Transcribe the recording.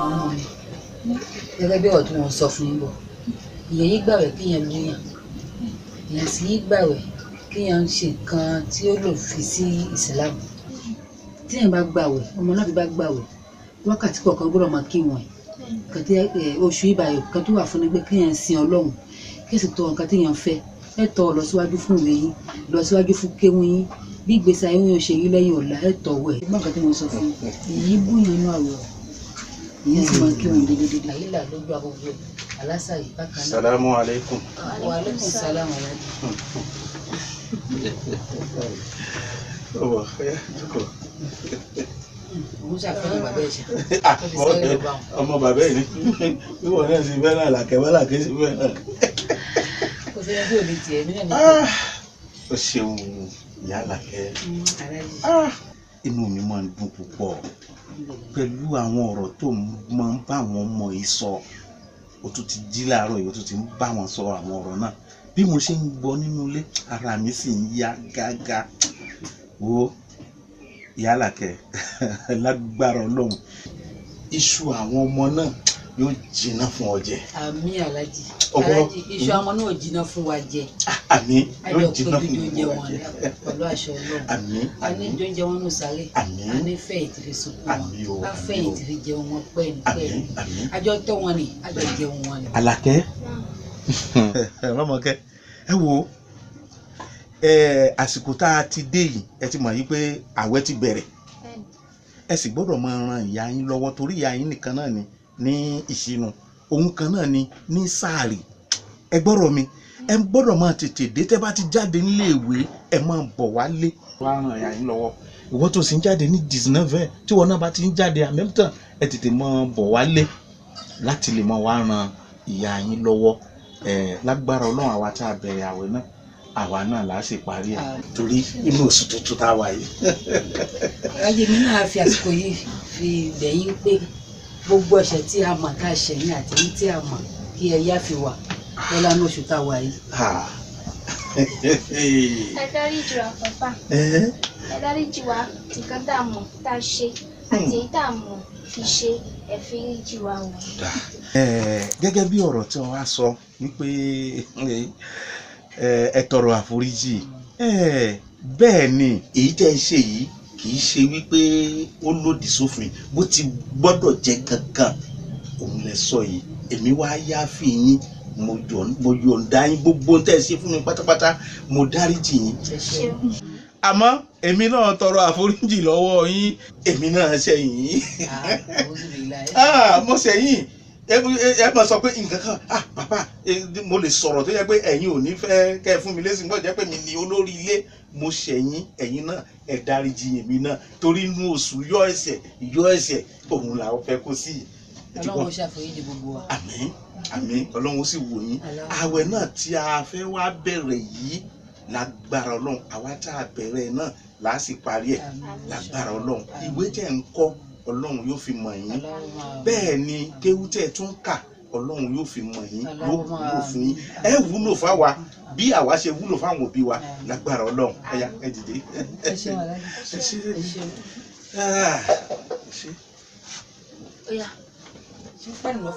ọmọ mi gẹ́gẹ́ bí ọ̀rọ̀ tí wọ́n sọ fún yín bọ̀ ìyẹn yí gbàwẹ̀ kíyàn lóyàn ìyẹn sì yí gbàwẹ̀ kíyàn ṣe nǹkan tí ó lò fi sí ìsìlámù tíyẹn bá gbàwẹ̀ ọmọ náà fi bá gbàwẹ̀ wákàtí kọ̀ọ̀kan gbọ́dọ̀ máa kí wọn nǹkan tí oṣù ìbàyọ̀ kan tó wà fún ni pé kíyàn sin Ọlọ́run kí sì tọ nǹkan tíyàn fẹ́ ẹ tọ lọ síwájú fún ìwé yín lọ síwájú fún kéwú yín bí ìgbésí ayé yóò ṣe rí lẹ́yìn ọ̀la ẹ tọ̀ wẹ̀ ẹgbọ́n kan tí mo sọ fún èyí búyàn inú àwẹ̀ ìyẹn sì máa kí wọn dédédé àyílà ló gbà gbogbo ẹ̀ alásàyè bákan náà. Salamu alaikum. Wa alaikum salam aláàjì. Ọmọ ya jókòó. Òun ṣàfihàn bàbá ẹ̀ ṣá. Ọmọ bàbá ẹ̀ ni wíwọ náà sì fẹ́ náà làkẹ́ sí fẹ́ náà. Kò sí ẹbí òní tiẹ̀ mí náà ní. Ó ṣeun ìyá Làkẹ́. Inú mi máa ń dùn púpọ̀ pẹ̀lú àwọn ọ̀rọ̀ tó máa ń bá àwọn ọmọ yìí sọ. O tún ti jí láàárọ̀ yìí o tún ti ń bá wọn sọ àwọn ọ̀rọ̀ náà bí mo ṣe ń gbọ́ nínú ilé ara mi sì ń yá gágá. Wo ìyá Làkẹ́ lágbára Ọlọ́run iṣu àwọn ọmọ náà yóò jiná fún ọ jẹ. Àmín aláàjì aláàjì iṣu àwọn náà jiná fún wa jẹ. Àmín yóò jiná fún wa jẹ pẹ̀lú àṣọ Ọlọ́run. Àmín a ní jóúnjẹ wọn nù sáré a ní fẹ̀yìntì fi sunkún wọn a fẹ̀yìntì fi jẹun wọn pẹ́ẹ́nì àjọ tọ́ wọn ni àjọ jẹun wọn ni. Àlàkẹ́ Rọ́mọkẹ́ ẹ wo àsìkò tá a ti dé yìí ẹ ti mọ̀ yí pé àwẹ̀ ti bẹ̀rẹ̀ ẹ sì gbọ́dọ̀ máa ran ìyá yín lọ́wọ́ torí ìyá yín nìkan náà ni ní ìṣínú òun kan náà ni ní sáàrì ẹ gbọ́dọ̀ mi ẹ gbọ́dọ̀ máa tètè dé tẹ́ bá ti jáde nílé ìwé ẹ máa bọ̀ wálé wá ran ìyá yín lọ́wọ́ ìwọ tó sì ń jáde ní 19 tí wọn náà bá ti ń jáde àmẹ́tàn ẹ tètè máa bọ̀ wálé láti lè máa wá ran ìyá yín lọ́wọ́ lágbára Ọlọ́run àwa tá a bẹ̀rẹ̀ àwẹ̀ náà àwa náà là á sì parí ẹ̀ torí inú oṣù tuntun tá a wà yìí. ayé mi náà fi àsìkò yìí fi bẹ̀yìn pé gbogbo ẹ̀ṣẹ̀ tí a mọ̀ tá a ṣẹ̀ ní àti èyí tí a mọ̀ kí ẹ yá fi wà lọ́la ní oṣù tá a wà yìí. Ẹ dáríjì wá pàpà. Ẹ dáríjì wá nǹkan tá a mọ̀ tá a ṣe àti èyí tá a mọ̀ fi ṣe ẹ fi ríjì wá wọ̀. Gẹ́gẹ́ bí ọ̀rọ̀ tí wọ́n wá sọ wípé ẹ tọrọ àforíjì bẹ́ẹ̀ ni èyí tẹ́ ẹ ṣe yìí kì í ṣe wípé ó lòdì sófin bó ti gbọ́dọ̀ jẹ́ gangan òun lẹ sọ yìí èmi wá yááfì yín mo yọ̀ǹda yín gbogbo tẹ́ ẹ ṣe fún mi pátápátá mo dáríjì yín àmọ́ èmi náà tọrọ àforíjì lọ́wọ́ yín èmi náà ṣẹ̀yìn yín mo ṣẹ̀yìn ẹ máa sọ pé nǹkan kan bàbá mo lè sọ̀rọ̀ tó yẹ pé ẹ̀yin ò ní fẹ́ kẹ́ ẹ fún mi lésì gbọ́dọ̀ jẹ́ pé mi ni olórí ilé mo ṣẹ̀yìn ẹ̀yin náà ẹ dáríjì èmi náà torí inú oṣù yọ ẹ̀ṣẹ̀ òun làwọn fẹ́ kó sí. Ọlọ́run ṣàforíjì gbogbo wa. Àmín àmín Ọlọ́run sì wò yín àwẹ̀ náà tí a fẹ́ wá bẹ̀rẹ̀ yìí lágbára Ọlọ́run àwa tá a bẹ̀rẹ̀ náà là á sì parí ẹ̀ lágbára Ọlọ́run ìwé tẹ̀ ń kọ́ Ọlọ́run yóò fi mọ̀ yín bẹ́ẹ̀ ni kéwú tẹ̀ tún kà Ọlọ́run yóò fi mọ̀ yín yóò wúlò fún yín ẹ wúlò fáwa bí àwa ṣe wúlò fáwọn òbí wa lágbára Ọlọ́run ẹ̀yà ẹ dìde. ẹ ṣé aláàjì ẹ ṣé. Ó yá. ṣé pẹ́ẹ́nì lọ.